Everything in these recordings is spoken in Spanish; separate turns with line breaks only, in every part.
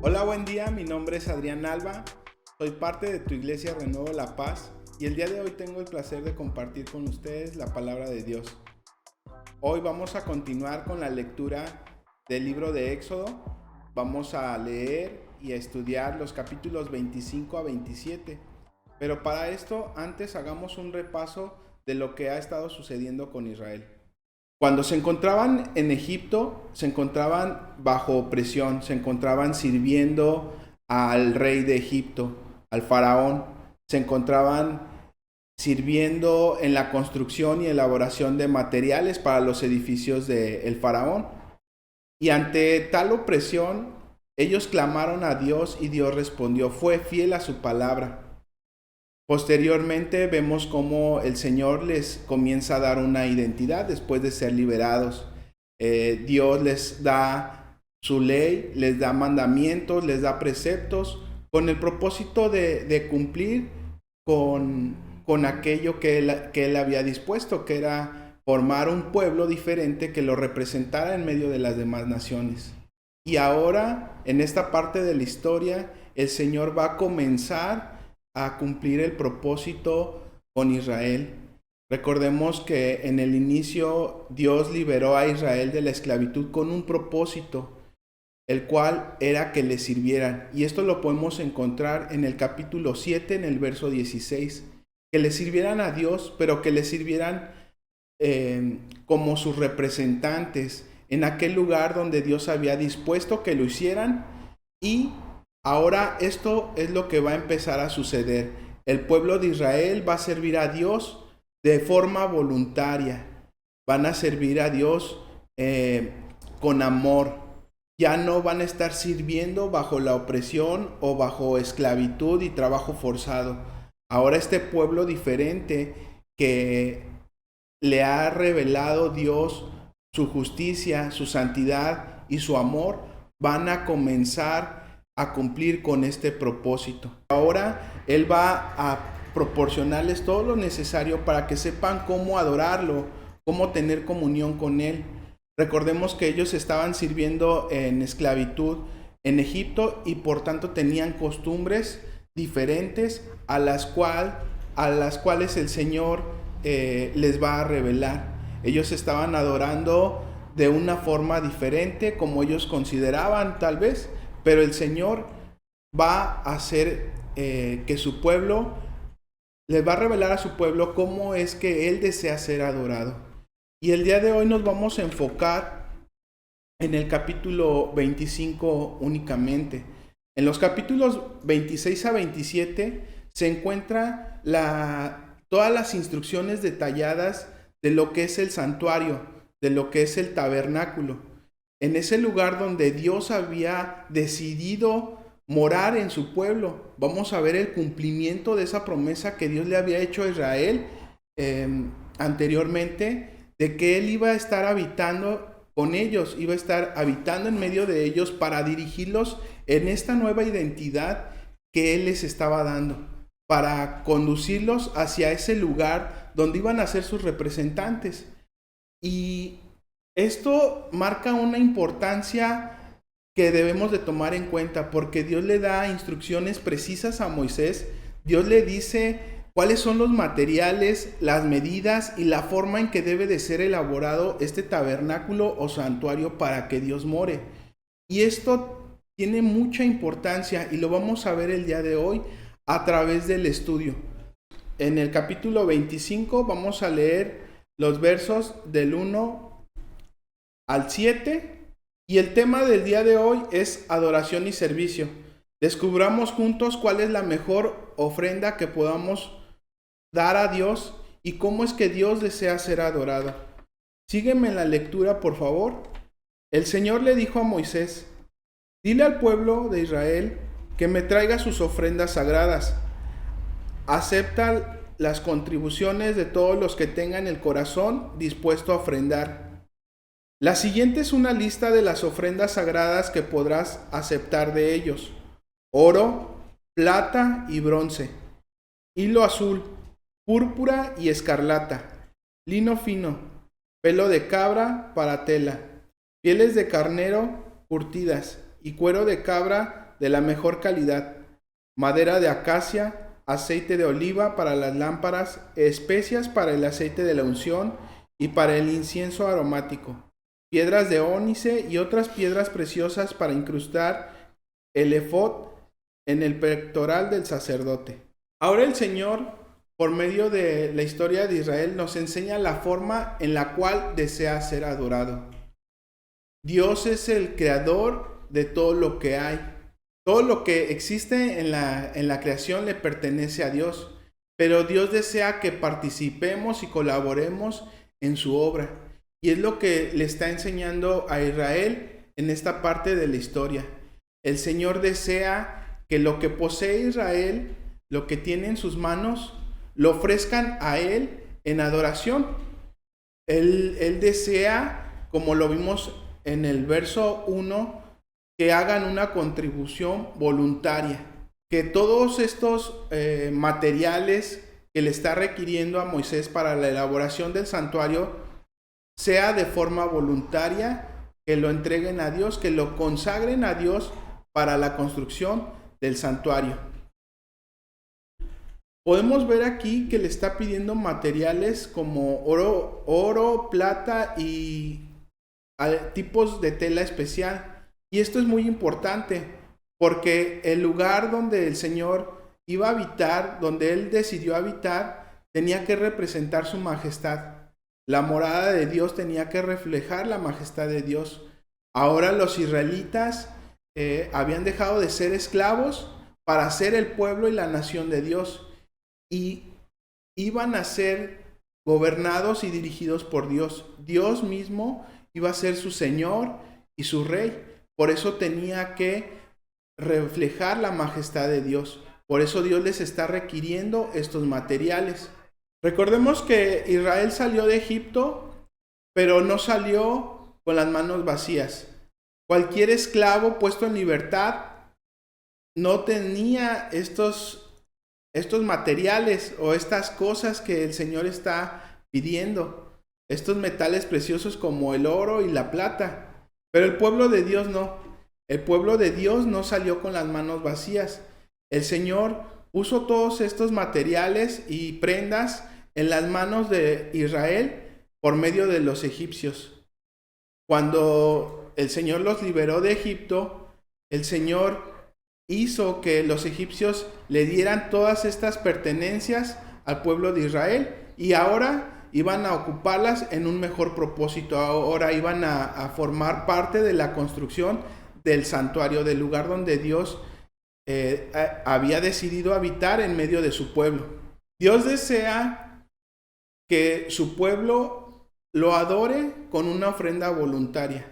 Hola, buen día, mi nombre es Adrián Alba, soy parte de tu iglesia Renuevo La Paz y el día de hoy tengo el placer de compartir con ustedes la palabra de Dios. Hoy vamos a continuar con la lectura del libro de Éxodo. Vamos a leer y a estudiar los capítulos 25 a 27. Pero para esto, antes hagamos un repaso de lo que ha estado sucediendo con Israel. Cuando se encontraban en Egipto, se encontraban bajo opresión, se encontraban sirviendo al rey de Egipto, al faraón, se encontraban sirviendo en la construcción y elaboración de materiales para los edificios del faraón. Y ante tal opresión, ellos clamaron a Dios y Dios respondió, fue fiel a su palabra. Posteriormente vemos cómo el Señor les comienza a dar una identidad después de ser liberados. Dios les da su ley, les da mandamientos, les da preceptos con el propósito de cumplir con aquello que él había dispuesto, que era formar un pueblo diferente que lo representara en medio de las demás naciones. Y ahora, en esta parte de la historia, el Señor va a comenzar a cumplir el propósito con Israel. Recordemos que en el inicio Dios liberó a Israel de la esclavitud con un propósito, el cual era que le sirvieran. Y esto lo podemos encontrar en el capítulo 7, en el verso 16. Que le sirvieran a Dios, pero que le sirvieran como sus representantes en aquel lugar donde Dios había dispuesto que lo hicieran. Y ahora esto es lo que va a empezar a suceder. El pueblo de Israel va a servir a Dios de forma voluntaria. Van a servir a Dios con amor. Ya no van a estar sirviendo bajo la opresión o bajo esclavitud y trabajo forzado. Ahora este pueblo diferente que le ha revelado Dios su justicia, su santidad y su amor, van a comenzar a cumplir con este propósito. Ahora Él va a proporcionarles todo lo necesario para que sepan cómo adorarlo, cómo tener comunión con Él. Recordemos que ellos estaban sirviendo en esclavitud en Egipto y por tanto tenían costumbres diferentes a las cuales el Señor les va a revelar. Ellos estaban adorando de una forma diferente como ellos consideraban tal vez, pero el Señor va a hacer que su pueblo, les va a revelar a su pueblo cómo es que Él desea ser adorado. Y el día de hoy nos vamos a enfocar en el capítulo 25 únicamente. En los capítulos 26 a 27 se encuentra todas las instrucciones detalladas de lo que es el santuario, de lo que es el tabernáculo. En ese lugar donde Dios había decidido morar en su pueblo, vamos a ver el cumplimiento de esa promesa que Dios le había hecho a Israel anteriormente, de que Él iba a estar habitando con ellos, iba a estar habitando en medio de ellos para dirigirlos en esta nueva identidad que Él les estaba dando, para conducirlos hacia ese lugar donde iban a ser sus representantes. Y esto marca una importancia que debemos de tomar en cuenta, porque Dios le da instrucciones precisas a Moisés. Dios le dice cuáles son los materiales, las medidas y la forma en que debe de ser elaborado este tabernáculo o santuario para que Dios more. Y esto tiene mucha importancia y lo vamos a ver el día de hoy a través del estudio. En el capítulo 25 vamos a leer los versos del 1 al 7 y el tema del día de hoy es adoración y servicio. Descubramos juntos cuál es la mejor ofrenda que podamos dar a Dios y cómo es que Dios desea ser adorado. Sígueme en la lectura, por favor. El Señor le dijo a Moisés, dile al pueblo de Israel que me traiga sus ofrendas sagradas. Acepta las contribuciones de todos los que tengan el corazón dispuesto a ofrendar. La siguiente es una lista de las ofrendas sagradas que podrás aceptar de ellos: oro, plata y bronce, hilo azul, púrpura y escarlata, lino fino, pelo de cabra para tela, pieles de carnero curtidas y cuero de cabra de la mejor calidad, madera de acacia, aceite de oliva para las lámparas, especias para el aceite de la unción y para el incienso aromático, piedras de ónice y otras piedras preciosas para incrustar el efod en el pectoral del sacerdote. Ahora el Señor, por medio de la historia de Israel, nos enseña la forma en la cual desea ser adorado. Dios es el creador de todo lo que hay. Todo lo que existe en la creación le pertenece a Dios, pero Dios desea que participemos y colaboremos en su obra. Y es lo que le está enseñando a Israel en esta parte de la historia. El Señor desea que lo que posee Israel, lo que tiene en sus manos, lo ofrezcan a Él en adoración. Él desea, como lo vimos en el verso 1, que hagan una contribución voluntaria, que todos estos materiales que le está requiriendo a Moisés para la elaboración del santuario sea de forma voluntaria, que lo entreguen a Dios, que lo consagren a Dios para la construcción del santuario. Podemos ver aquí que le está pidiendo materiales como oro, plata y tipos de tela especial. Y esto es muy importante porque el lugar donde el Señor iba a habitar, donde Él decidió habitar, tenía que representar su majestad. La morada de Dios tenía que reflejar la majestad de Dios. Ahora los israelitas habían dejado de ser esclavos para ser el pueblo y la nación de Dios. Y iban a ser gobernados y dirigidos por Dios. Dios mismo iba a ser su Señor y su Rey. Por eso tenía que reflejar la majestad de Dios. Por eso Dios les está requiriendo estos materiales. Recordemos que Israel salió de Egipto, pero no salió con las manos vacías. Cualquier esclavo puesto en libertad no tenía estos materiales o estas cosas que el Señor está pidiendo. Estos metales preciosos como el oro y la plata. Pero el pueblo de Dios no. El pueblo de Dios no salió con las manos vacías. El Señor puso todos estos materiales y prendas en las manos de Israel por medio de los egipcios. Cuando el Señor los liberó de Egipto, el Señor hizo que los egipcios le dieran todas estas pertenencias al pueblo de Israel y ahora iban a ocuparlas en un mejor propósito. Ahora iban a formar parte de la construcción del santuario, del lugar donde Dios había decidido habitar en medio de su pueblo. Dios desea que su pueblo lo adore con una ofrenda voluntaria.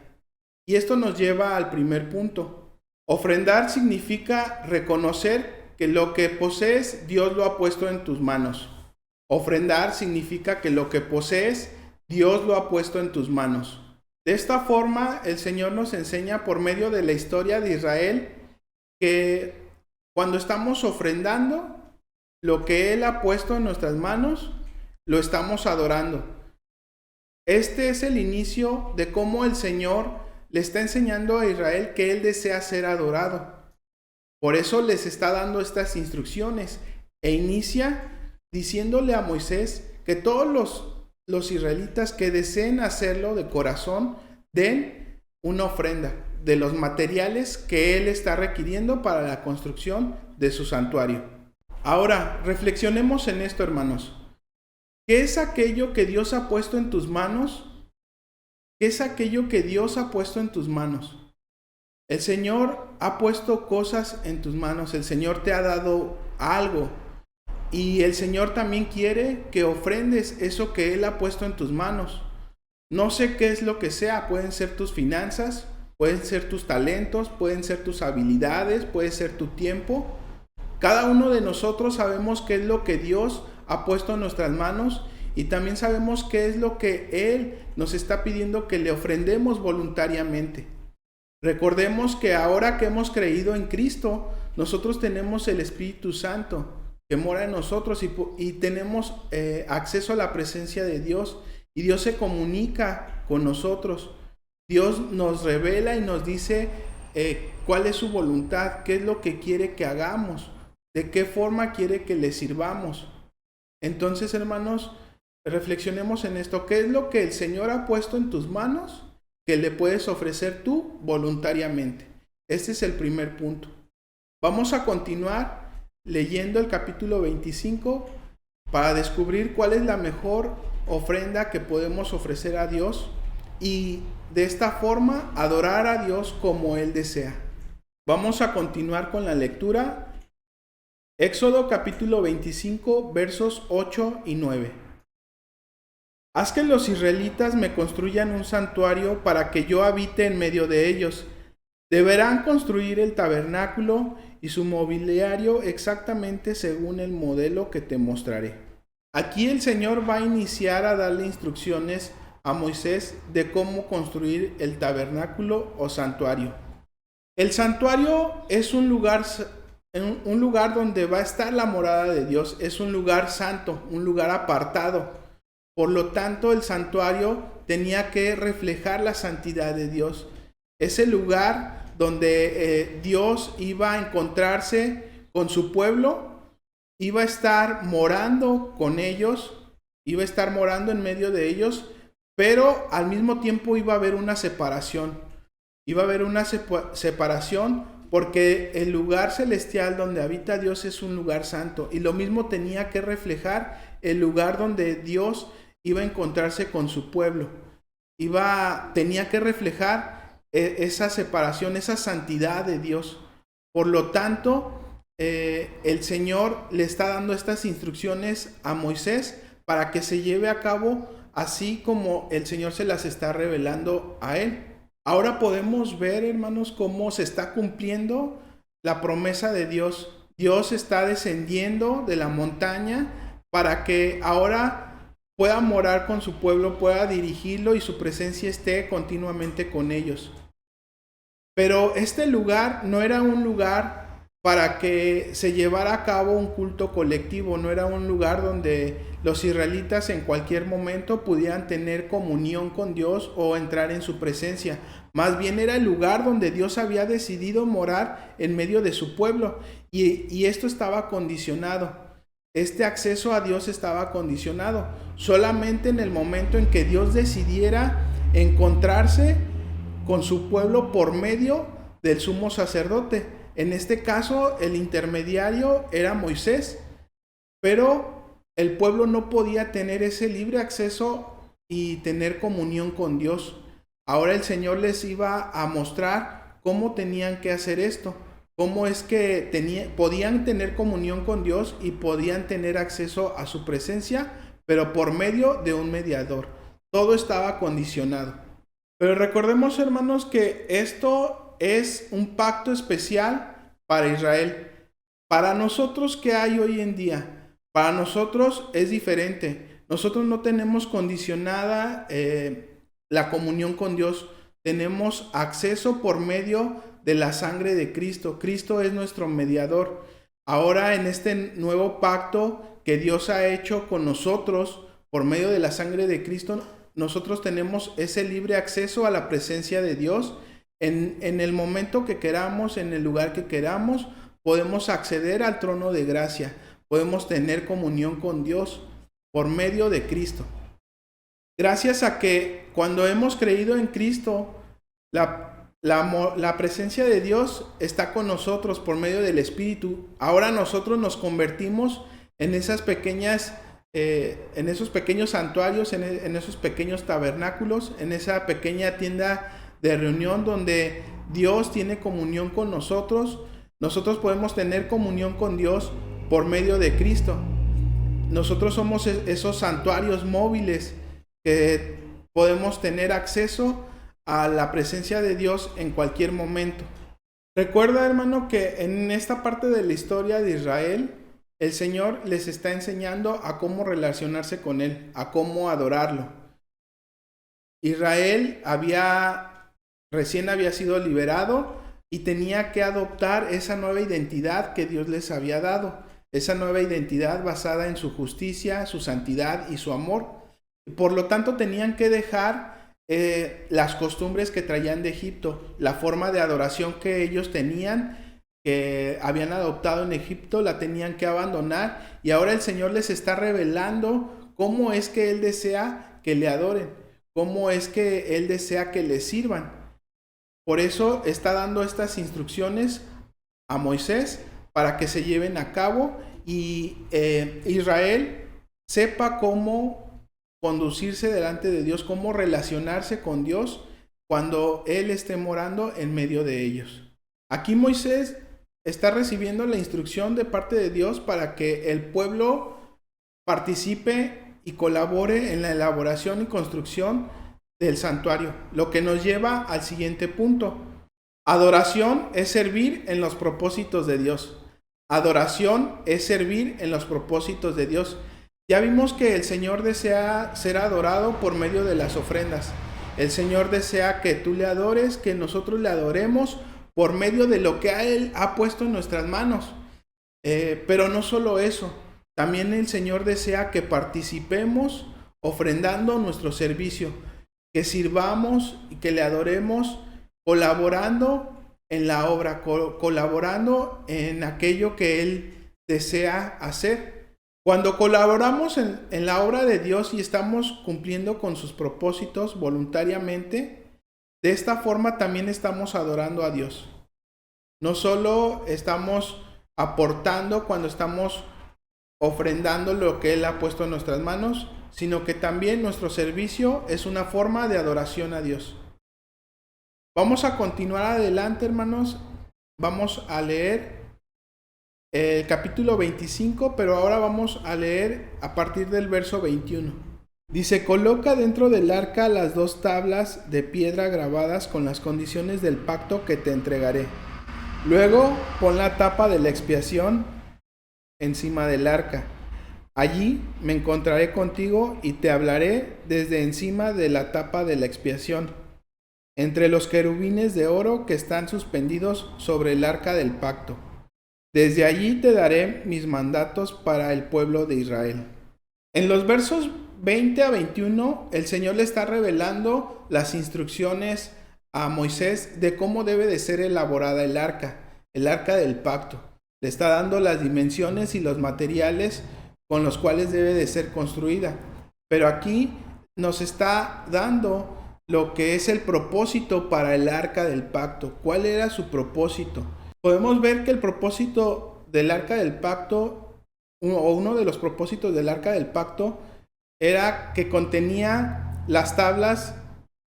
Y esto nos lleva al primer punto. Ofrendar significa reconocer que lo que posees, Dios lo ha puesto en tus manos. Ofrendar significa que lo que posees, Dios lo ha puesto en tus manos. De esta forma, el Señor nos enseña por medio de la historia de Israel que cuando estamos ofrendando, lo que Él ha puesto en nuestras manos, lo estamos adorando. Este es el inicio de cómo el Señor le está enseñando a Israel que Él desea ser adorado. Por eso les está dando estas instrucciones e inicia diciéndole a Moisés que todos los israelitas que deseen hacerlo de corazón den una ofrenda de los materiales que Él está requiriendo para la construcción de su santuario. Ahora, reflexionemos en esto, hermanos. ¿Qué es aquello que Dios ha puesto en tus manos? ¿Qué es aquello que Dios ha puesto en tus manos? El Señor ha puesto cosas en tus manos. El Señor te ha dado algo. Y el Señor también quiere que ofrendes eso que Él ha puesto en tus manos. No sé qué es lo que sea. Pueden ser tus finanzas, pueden ser tus talentos, pueden ser tus habilidades, puede ser tu tiempo. Cada uno de nosotros sabemos qué es lo que Dios ha puesto en nuestras manos y también sabemos qué es lo que Él nos está pidiendo que le ofrendemos voluntariamente. Recordemos que ahora que hemos creído en Cristo, nosotros tenemos el Espíritu Santo que mora en nosotros y tenemos acceso a la presencia de Dios y Dios se comunica con nosotros. Dios nos revela y nos dice cuál es su voluntad, qué es lo que quiere que hagamos, de qué forma quiere que le sirvamos. Entonces, hermanos, reflexionemos en esto. ¿Qué es lo que el Señor ha puesto en tus manos que le puedes ofrecer tú voluntariamente? Este es el primer punto. Vamos a continuar leyendo el capítulo 25 para descubrir cuál es la mejor ofrenda que podemos ofrecer a Dios y de esta forma adorar a Dios como Él desea. Vamos a continuar con la lectura. Éxodo capítulo 25 versos 8 y 9. Haz que los israelitas me construyan un santuario para que yo habite en medio de ellos. Deberán construir el tabernáculo y su mobiliario exactamente según el modelo que te mostraré. Aquí el Señor va a iniciar a darle instrucciones a Moisés de cómo construir el tabernáculo o santuario. El santuario es un lugar donde va a estar la morada de Dios, es un lugar santo, un lugar apartado. Por lo tanto, el santuario tenía que reflejar la santidad de Dios. Es el lugar donde Dios iba a encontrarse con su pueblo, iba a estar morando con ellos, iba a estar morando en medio de ellos, pero al mismo tiempo iba a haber una separación. Iba a haber una separación porque el lugar celestial donde habita Dios es un lugar santo. Y lo mismo tenía que reflejar el lugar donde Dios iba a encontrarse con su pueblo. Tenía que reflejar esa separación, esa santidad de Dios. Por lo tanto, el Señor le está dando estas instrucciones a Moisés para que se lleve a cabo así como el Señor se las está revelando a él. Ahora podemos ver, hermanos, cómo se está cumpliendo la promesa de Dios. Dios está descendiendo de la montaña para que ahora pueda morar con su pueblo, pueda dirigirlo y su presencia esté continuamente con ellos. Pero este lugar no era un lugar para que se llevara a cabo un culto colectivo, no era un lugar donde los israelitas en cualquier momento pudieran tener comunión con Dios o entrar en su presencia. Más bien era el lugar donde Dios había decidido morar en medio de su pueblo y esto estaba condicionado. Este acceso a Dios estaba condicionado. Solamente en el momento en que Dios decidiera encontrarse con su pueblo por medio del sumo sacerdote. En este caso, el intermediario era Moisés, pero el pueblo no podía tener ese libre acceso y tener comunión con Dios. Ahora el Señor les iba a mostrar cómo tenían que hacer esto. Cómo es que podían tener comunión con Dios y podían tener acceso a su presencia, pero por medio de un mediador. Todo estaba condicionado. Pero recordemos, hermanos, que esto es un pacto especial para Israel. Para nosotros, ¿qué hay hoy en día? Para nosotros es diferente. Nosotros no tenemos condicionada la comunión con Dios. Tenemos acceso por medio de la sangre de Cristo. Cristo es nuestro mediador. Ahora en este nuevo pacto que Dios ha hecho con nosotros por medio de la sangre de Cristo, nosotros tenemos ese libre acceso a la presencia de Dios. En el momento que queramos, en el lugar que queramos, podemos acceder al trono de gracia. Podemos tener comunión con Dios por medio de Cristo. Gracias a que cuando hemos creído en Cristo, la presencia de Dios está con nosotros por medio del Espíritu. Ahora nosotros nos convertimos en esos pequeños santuarios, en esos pequeños tabernáculos, en esa pequeña tienda de reunión donde Dios tiene comunión con nosotros. Nosotros podemos tener comunión con Dios por medio de Cristo. Nosotros somos esos santuarios móviles que podemos tener acceso a la presencia de Dios en cualquier momento. Recuerda, hermano, que en esta parte de la historia de Israel, el Señor les está enseñando a cómo relacionarse con Él, a cómo adorarlo. Israel recién había sido liberado y tenía que adoptar esa nueva identidad que Dios les había dado, esa nueva identidad basada en su justicia, su santidad y su amor. Por lo tanto, tenían que dejar las costumbres que traían de Egipto, la forma de adoración que ellos tenían, que habían adoptado en Egipto, la tenían que abandonar, y ahora el Señor les está revelando cómo es que Él desea que le adoren, cómo es que Él desea que le sirvan. Por eso está dando estas instrucciones a Moisés para que se lleven a cabo y Israel sepa cómo conducirse delante de Dios, cómo relacionarse con Dios cuando Él esté morando en medio de ellos. Aquí Moisés está recibiendo la instrucción de parte de Dios para que el pueblo participe y colabore en la elaboración y construcción del santuario, lo que nos lleva al siguiente punto. Adoración es servir en los propósitos de Dios. Adoración es servir en los propósitos de Dios. Ya vimos que el Señor desea ser adorado por medio de las ofrendas. El Señor desea que tú le adores, que nosotros le adoremos por medio de lo que Él ha puesto en nuestras manos. Pero no solo eso, también el Señor desea que participemos ofrendando nuestro servicio, que sirvamos y que le adoremos colaborando en la obra, colaborando en aquello que Él desea hacer. Cuando colaboramos en la obra de Dios y estamos cumpliendo con sus propósitos voluntariamente, de esta forma también estamos adorando a Dios. No solo estamos aportando cuando estamos ofrendando lo que Él ha puesto en nuestras manos, sino que también nuestro servicio es una forma de adoración a Dios. Vamos a continuar adelante, hermanos. Vamos a leer el capítulo 25, pero ahora vamos a leer a partir del verso 21. Dice: coloca dentro del arca las 2 tablas de piedra grabadas con las condiciones del pacto que te entregaré. Luego pon la tapa de la expiación encima del arca. Allí me encontraré contigo y te hablaré desde encima de la tapa de la expiación, entre los querubines de oro que están suspendidos sobre el arca del pacto. Desde allí te daré mis mandatos para el pueblo de Israel. En los versos 20 a 21, el Señor le está revelando las instrucciones a Moisés de cómo debe de ser elaborada el arca del pacto. Le está dando las dimensiones y los materiales con los cuales debe de ser construida. Pero aquí nos está dando lo que es el propósito para el arca del pacto. ¿Cuál era su propósito? Podemos ver que el propósito del arca del pacto, o uno de los propósitos del arca del pacto, era que contenía las tablas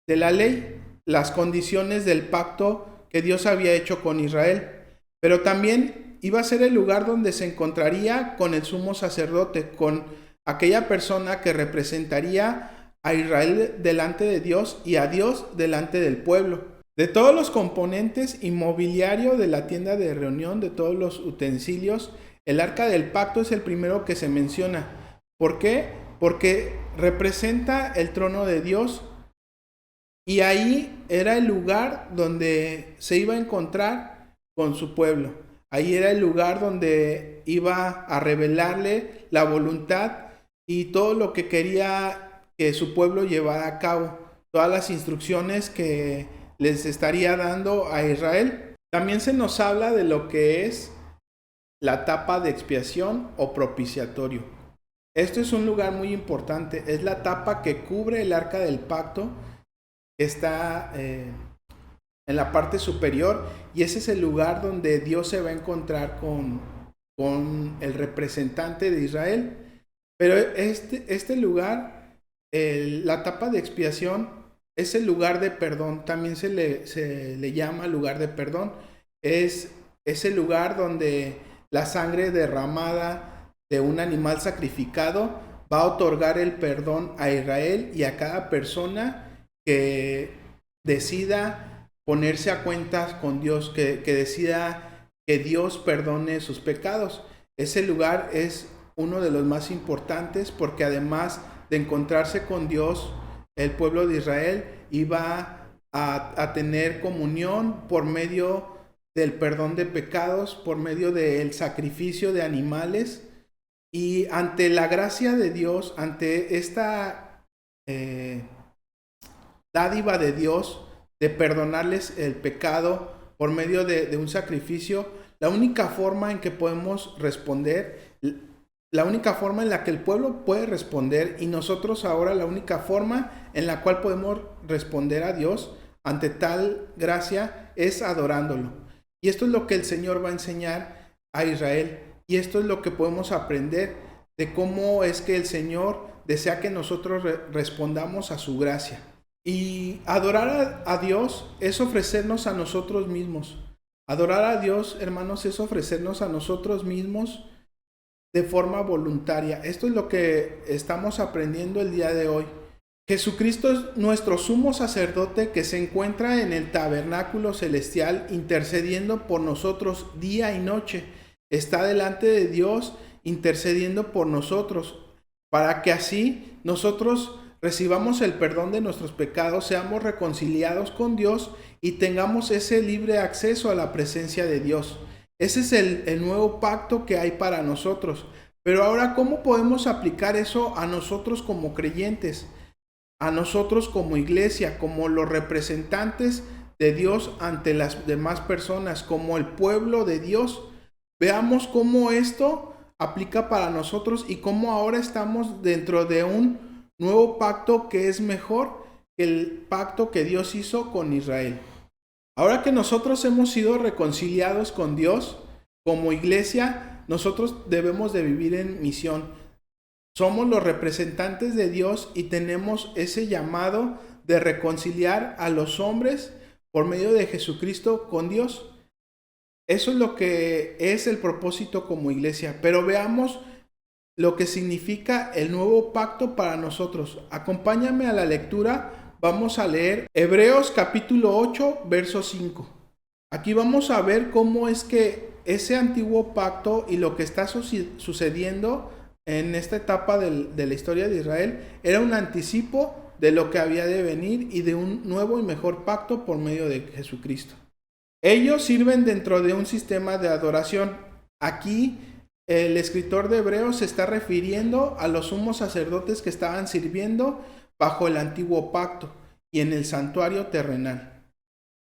de la ley, las condiciones del pacto que Dios había hecho con Israel. Pero también iba a ser el lugar donde se encontraría con el sumo sacerdote, con aquella persona que representaría a Israel delante de Dios y a Dios delante del pueblo. De todos los componentes y mobiliario de la tienda de reunión, de todos los utensilios, el arca del pacto es el primero que se menciona. ¿Por qué? Porque representa el trono de Dios y ahí era el lugar donde se iba a encontrar con su pueblo. Ahí era el lugar donde iba a revelarle la voluntad y todo lo que quería que su pueblo llevara a cabo, todas las instrucciones que les estaría dando a Israel. También se nos habla de lo que es la tapa de expiación o propiciatorio. Esto es un lugar muy importante, es la tapa que cubre el arca del pacto, está en la parte superior, y ese es el lugar donde Dios se va a encontrar con el representante de Israel. Pero este lugar, la tapa de expiación, es el lugar de perdón. También se le llama lugar de perdón. Es el lugar donde la sangre derramada de un animal sacrificado va a otorgar el perdón a Israel y a cada persona que decida ponerse a cuentas con Dios, que decida que Dios perdone sus pecados. Ese lugar es uno de los más importantes porque además de encontrarse con Dios, el pueblo de Israel iba a tener comunión por medio del perdón de pecados, por medio del sacrificio de animales, y ante la gracia de Dios, ante esta dádiva de Dios de perdonarles el pecado por medio de un sacrificio, la única forma en que podemos responder, la única forma en la que el pueblo puede responder y nosotros ahora la única forma en la cual podemos responder a Dios ante tal gracia es adorándolo. Y esto es lo que el Señor va a enseñar a Israel. Y esto es lo que podemos aprender de cómo es que el Señor desea que nosotros respondamos a su gracia. Y adorar a Dios es ofrecernos a nosotros mismos. Adorar a Dios, hermanos, es ofrecernos a nosotros mismos de forma voluntaria. Esto es lo que estamos aprendiendo el día de hoy. Jesucristo es nuestro sumo sacerdote que se encuentra en el tabernáculo celestial intercediendo por nosotros día y noche. Está delante de Dios intercediendo por nosotros para que así nosotros recibamos el perdón de nuestros pecados, seamos reconciliados con Dios y tengamos ese libre acceso a la presencia de Dios. Ese es el nuevo pacto que hay para nosotros. Pero ahora, ¿cómo podemos aplicar eso a nosotros como creyentes? A nosotros como iglesia, como los representantes de Dios ante las demás personas, como el pueblo de Dios. Veamos cómo esto aplica para nosotros y cómo ahora estamos dentro de un nuevo pacto que es mejor que el pacto que Dios hizo con Israel. Ahora que nosotros hemos sido reconciliados con Dios, como iglesia, nosotros debemos de vivir en misión. Somos los representantes de Dios y tenemos ese llamado de reconciliar a los hombres por medio de Jesucristo con Dios. Eso es lo que es el propósito como iglesia. Pero veamos lo que significa el nuevo pacto para nosotros. Acompáñame a la lectura. Vamos a leer Hebreos capítulo 8, verso 5. Aquí vamos a ver cómo es que ese antiguo pacto y lo que está sucediendo en esta etapa de la historia de Israel era un anticipo de lo que había de venir y de un nuevo y mejor pacto por medio de Jesucristo. Ellos sirven dentro de un sistema de adoración. Aquí el escritor de Hebreos se está refiriendo a los sumos sacerdotes que estaban sirviendo bajo el antiguo pacto y en el santuario terrenal.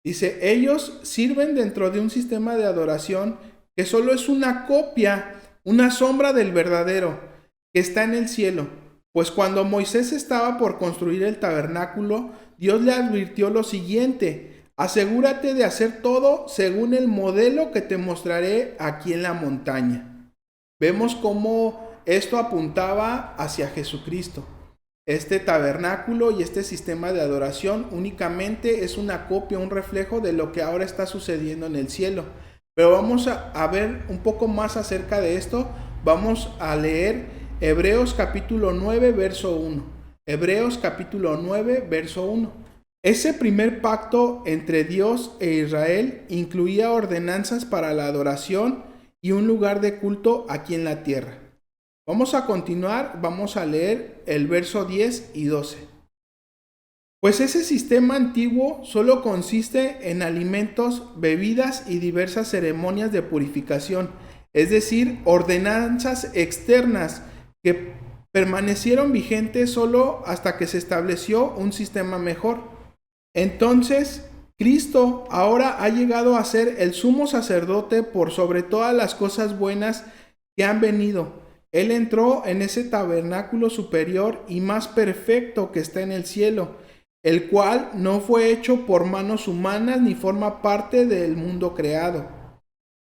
Dice, ellos sirven dentro de un sistema de adoración que solo es una copia, una sombra del verdadero, que está en el cielo. Pues cuando Moisés estaba por construir el tabernáculo, Dios le advirtió lo siguiente: asegúrate de hacer todo según el modelo que te mostraré aquí en la montaña. Vemos cómo esto apuntaba hacia Jesucristo. Este tabernáculo y este sistema de adoración únicamente es una copia, un reflejo de lo que ahora está sucediendo en el cielo. Pero vamos a ver un poco más acerca de esto. Vamos a leer Hebreos capítulo 9, verso 1. Hebreos capítulo 9, verso 1. Ese primer pacto entre Dios e Israel incluía ordenanzas para la adoración y un lugar de culto aquí en la tierra. Vamos a continuar, vamos a leer el verso 10 y 12. Pues ese sistema antiguo solo consiste en alimentos, bebidas y diversas ceremonias de purificación, es decir, ordenanzas externas que permanecieron vigentes solo hasta que se estableció un sistema mejor. Entonces, Cristo ahora ha llegado a ser el sumo sacerdote por sobre todas las cosas buenas que han venido. Él entró en ese tabernáculo superior y más perfecto que está en el cielo, el cual no fue hecho por manos humanas ni forma parte del mundo creado.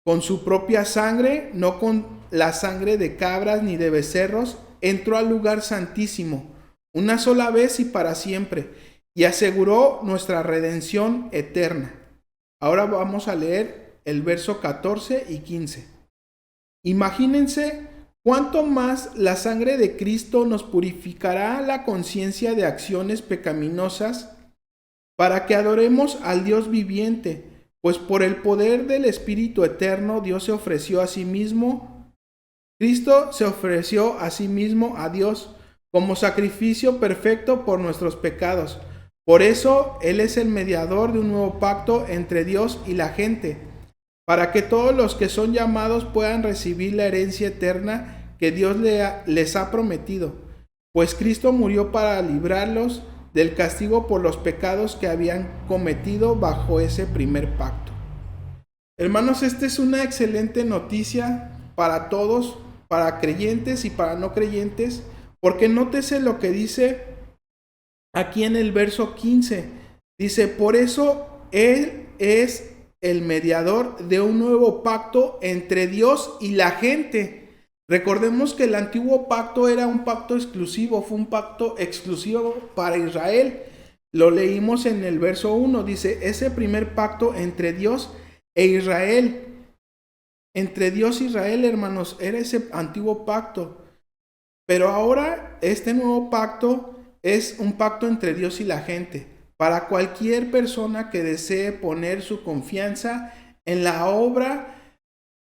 Con su propia sangre, no con la sangre de cabras ni de becerros, entró al lugar santísimo, una sola vez y para siempre, y aseguró nuestra redención eterna. Ahora vamos a leer el verso 14 y 15. Imagínense cuánto más la sangre de Cristo nos purificará la conciencia de acciones pecaminosas para que adoremos al Dios viviente, pues por el poder del Espíritu Eterno Dios se ofreció a sí mismo. Cristo se ofreció a sí mismo a Dios como sacrificio perfecto por nuestros pecados. Por eso Él es el mediador de un nuevo pacto entre Dios y la gente, para que todos los que son llamados puedan recibir la herencia eterna que Dios les ha prometido. Pues Cristo murió para librarlos del castigo por los pecados que habían cometido bajo ese primer pacto. Hermanos, esta es una excelente noticia para todos, para creyentes y para no creyentes, porque nótese lo que dice aquí en el verso 15. Dice, por eso Él es el mediador de un nuevo pacto entre Dios y la gente. Recordemos que el antiguo pacto era un pacto exclusivo, fue un pacto exclusivo para Israel. Lo leímos en el verso 1, dice, ese primer pacto entre Dios e Israel. Entre Dios e Israel, hermanos, era ese antiguo pacto. Pero ahora este nuevo pacto es un pacto entre Dios y la gente. Para cualquier persona que desee poner su confianza en la obra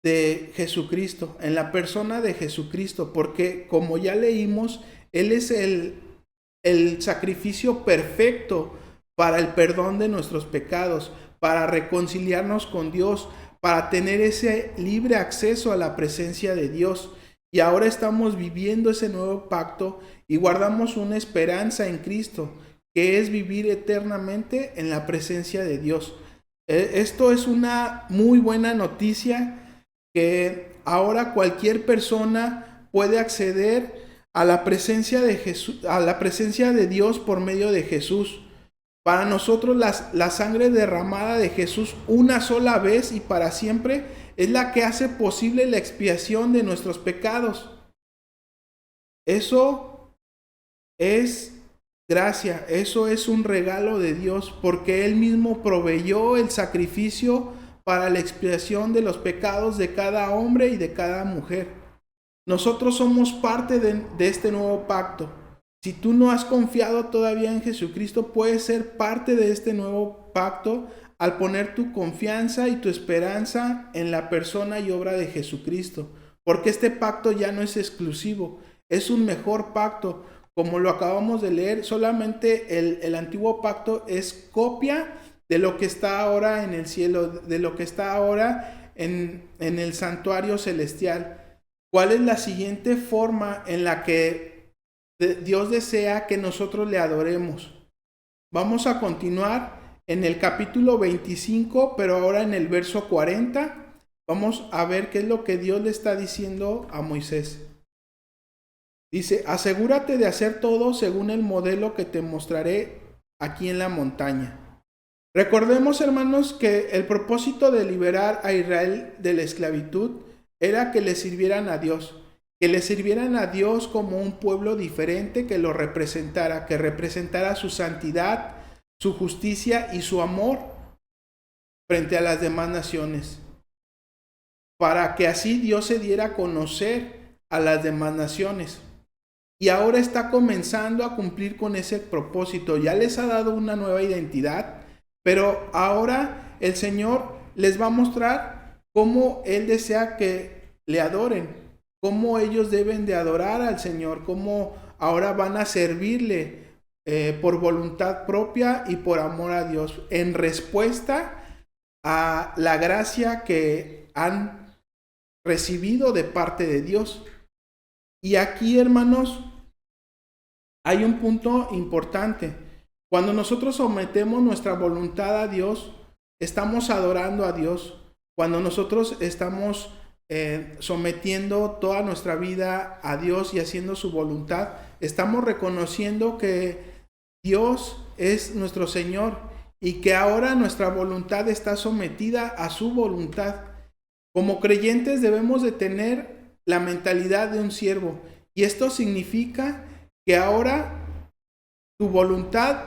de Jesucristo, en la persona de Jesucristo, porque como ya leímos, Él es el sacrificio perfecto para el perdón de nuestros pecados, para reconciliarnos con Dios, para tener ese libre acceso a la presencia de Dios. Y ahora estamos viviendo ese nuevo pacto y guardamos una esperanza en Cristo, que es vivir eternamente en la presencia de Dios. Esto es una muy buena noticia, que ahora cualquier persona puede acceder a la presencia de Jesús, a la presencia de Dios por medio de Jesús. Para nosotros la sangre derramada de Jesús una sola vez y para siempre es la que hace posible la expiación de nuestros pecados. Eso es gracia, eso es un regalo de Dios, porque Él mismo proveyó el sacrificio para la expiación de los pecados de cada hombre y de cada mujer. Nosotros somos parte de este nuevo pacto. Si tú no has confiado todavía en Jesucristo, puedes ser parte de este nuevo pacto al poner tu confianza y tu esperanza en la persona y obra de Jesucristo. Porque este pacto ya no es exclusivo, es un mejor pacto. Como lo acabamos de leer, solamente el antiguo pacto es copia de lo que está ahora en el cielo, de lo que está ahora en el santuario celestial. ¿Cuál es la siguiente forma en la que Dios desea que nosotros le adoremos? Vamos a continuar en el capítulo 25, pero ahora en el verso 40. Vamos a ver qué es lo que Dios le está diciendo a Moisés. Dice, asegúrate de hacer todo según el modelo que te mostraré aquí en la montaña. Recordemos, hermanos, que el propósito de liberar a Israel de la esclavitud era que le sirvieran a Dios, que le sirvieran a Dios como un pueblo diferente que lo representara, que representara su santidad, su justicia y su amor frente a las demás naciones, para que así Dios se diera a conocer a las demás naciones. Y ahora está comenzando a cumplir con ese propósito. Ya les ha dado una nueva identidad, pero ahora el Señor les va a mostrar cómo Él desea que le adoren, cómo ellos deben de adorar al Señor, cómo ahora van a servirle por voluntad propia y por amor a Dios, en respuesta a la gracia que han recibido de parte de Dios. Y aquí, hermanos, hay un punto importante. Cuando nosotros sometemos nuestra voluntad a Dios, estamos adorando a Dios. Cuando nosotros estamos sometiendo toda nuestra vida a Dios y haciendo su voluntad, estamos reconociendo que Dios es nuestro Señor y que ahora nuestra voluntad está sometida a su voluntad. Como creyentes debemos de tener la mentalidad de un siervo, y esto significa que ahora tu voluntad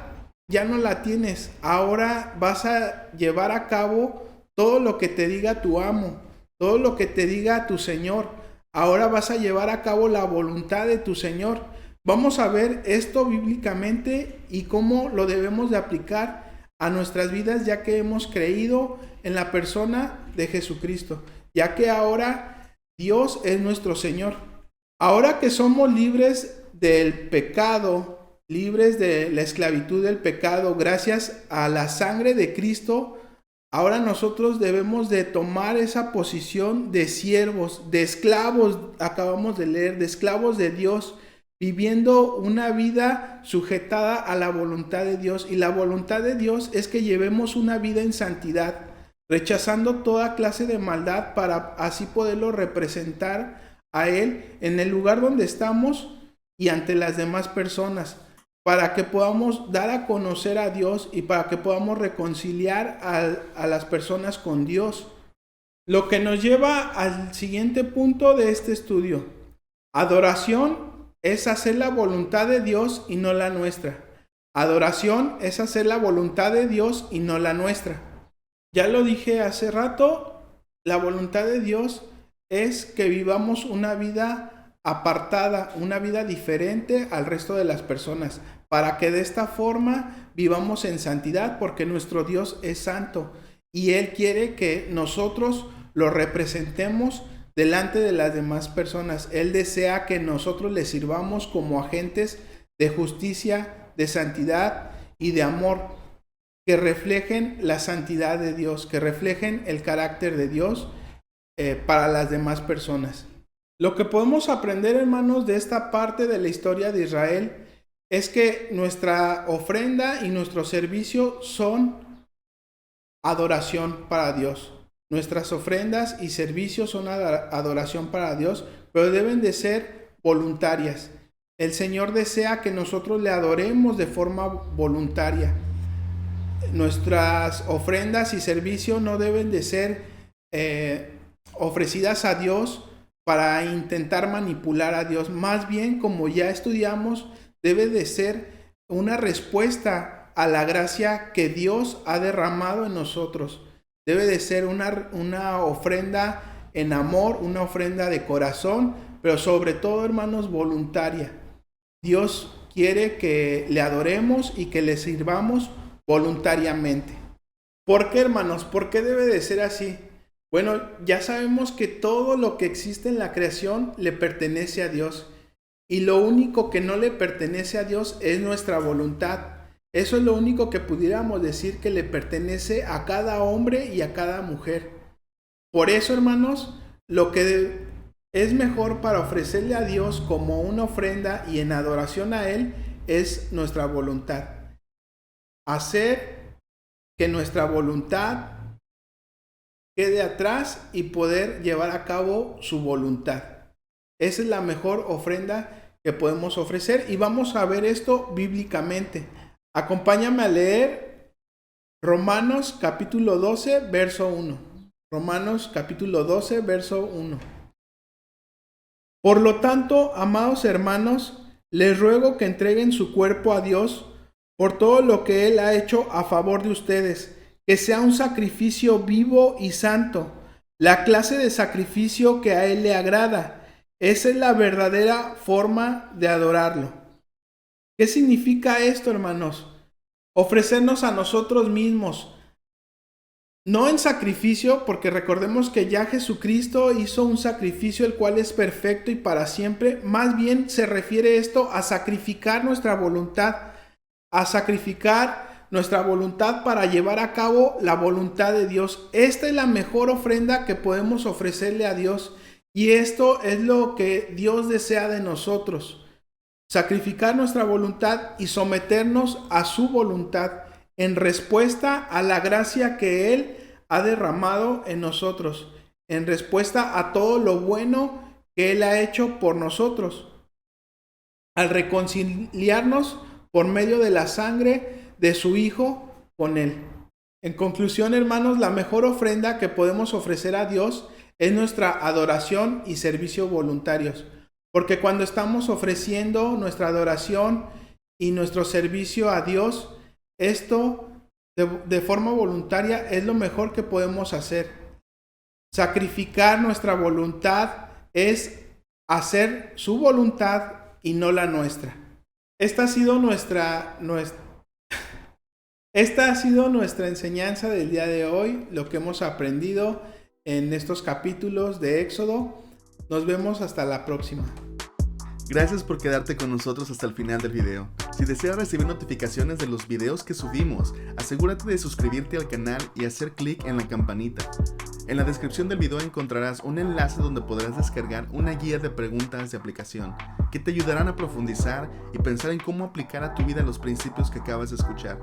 ya no la tienes, ahora vas a llevar a cabo todo lo que te diga tu amo, todo lo que te diga tu Señor. Ahora vas a llevar a cabo la voluntad de tu Señor. Vamos a ver esto bíblicamente y cómo lo debemos de aplicar a nuestras vidas, ya que hemos creído en la persona de Jesucristo, ya que ahora Dios es nuestro Señor. Ahora que somos libres del pecado, libres de la esclavitud del pecado, gracias a la sangre de Cristo, ahora nosotros debemos de tomar esa posición de siervos, de esclavos, acabamos de leer, de esclavos de Dios, viviendo una vida sujetada a la voluntad de Dios. Y la voluntad de Dios es que llevemos una vida en santidad, rechazando toda clase de maldad para así poderlo representar a Él en el lugar donde estamos y ante las demás personas, para que podamos dar a conocer a Dios y para que podamos reconciliar a las personas con Dios. Lo que nos lleva al siguiente punto de este estudio. Adoración es hacer la voluntad de Dios y no la nuestra. Adoración es hacer la voluntad de Dios y no la nuestra. Ya lo dije hace rato, la voluntad de Dios es que vivamos una vida apartada, una vida diferente al resto de las personas, para que de esta forma vivamos en santidad, porque nuestro Dios es santo y Él quiere que nosotros lo representemos delante de las demás personas. Él desea que nosotros le sirvamos como agentes de justicia, de santidad y de amor, que reflejen la santidad de Dios, que reflejen el carácter de Dios para las demás personas. Lo que podemos aprender, hermanos, de esta parte de la historia de Israel es que nuestra ofrenda y nuestro servicio son adoración para Dios. Nuestras ofrendas y servicios son adoración para Dios, pero deben de ser voluntarias. El Señor desea que nosotros le adoremos de forma voluntaria. Nuestras ofrendas y servicios no deben de ser ofrecidas a Dios para intentar manipular a Dios. Más bien, como ya estudiamos, debe de ser una respuesta a la gracia que Dios ha derramado en nosotros. Debe de ser una ofrenda en amor, una ofrenda de corazón, pero sobre todo, hermanos, voluntaria. Dios quiere que le adoremos y que le sirvamos voluntariamente. ¿Por qué, hermanos? ¿Por qué debe de ser así? Bueno, ya sabemos que todo lo que existe en la creación le pertenece a Dios. Y lo único que no le pertenece a Dios es nuestra voluntad. Eso es lo único que pudiéramos decir que le pertenece a cada hombre y a cada mujer. Por eso, hermanos, lo que es mejor para ofrecerle a Dios como una ofrenda y en adoración a Él es nuestra voluntad. Hacer que nuestra voluntad quede atrás y poder llevar a cabo su voluntad. Esa es la mejor ofrenda que podemos ofrecer y vamos a ver esto bíblicamente. Acompáñame a leer Romanos capítulo 12, verso 1. Romanos capítulo 12, verso 1. Por lo tanto, amados hermanos, les ruego que entreguen su cuerpo a Dios por todo lo que Él ha hecho a favor de ustedes, que sea un sacrificio vivo y santo, la clase de sacrificio que a Él le agrada. Esa es la verdadera forma de adorarlo. ¿Qué significa esto, hermanos? Ofrecernos a nosotros mismos, no en sacrificio, porque recordemos que ya Jesucristo hizo un sacrificio el cual es perfecto y para siempre. Más bien se refiere esto a sacrificar nuestra voluntad, para llevar a cabo la voluntad de Dios. Esta es la mejor ofrenda que podemos ofrecerle a Dios y esto es lo que Dios desea de nosotros. Sacrificar nuestra voluntad y someternos a su voluntad en respuesta a la gracia que Él ha derramado en nosotros, en respuesta a todo lo bueno que Él ha hecho por nosotros, al reconciliarnos por medio de la sangre de su Hijo con Él. En conclusión, hermanos, la mejor ofrenda que podemos ofrecer a Dios es nuestra adoración y servicio voluntarios. Porque cuando estamos ofreciendo nuestra adoración y nuestro servicio a Dios, esto de forma voluntaria es lo mejor que podemos hacer. Sacrificar nuestra voluntad es hacer su voluntad y no la nuestra. Esta ha sido nuestra enseñanza del día de hoy, lo que hemos aprendido en estos capítulos de Éxodo. Nos vemos hasta la próxima.
Gracias por quedarte con nosotros hasta el final del video. Si deseas recibir notificaciones de los videos que subimos, asegúrate de suscribirte al canal y hacer clic en la campanita. En la descripción del video encontrarás un enlace donde podrás descargar una guía de preguntas de aplicación que te ayudarán a profundizar y pensar en cómo aplicar a tu vida los principios que acabas de escuchar.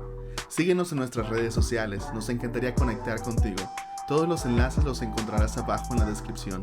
Síguenos en nuestras redes sociales, nos encantaría conectar contigo. Todos los enlaces los encontrarás abajo en la descripción.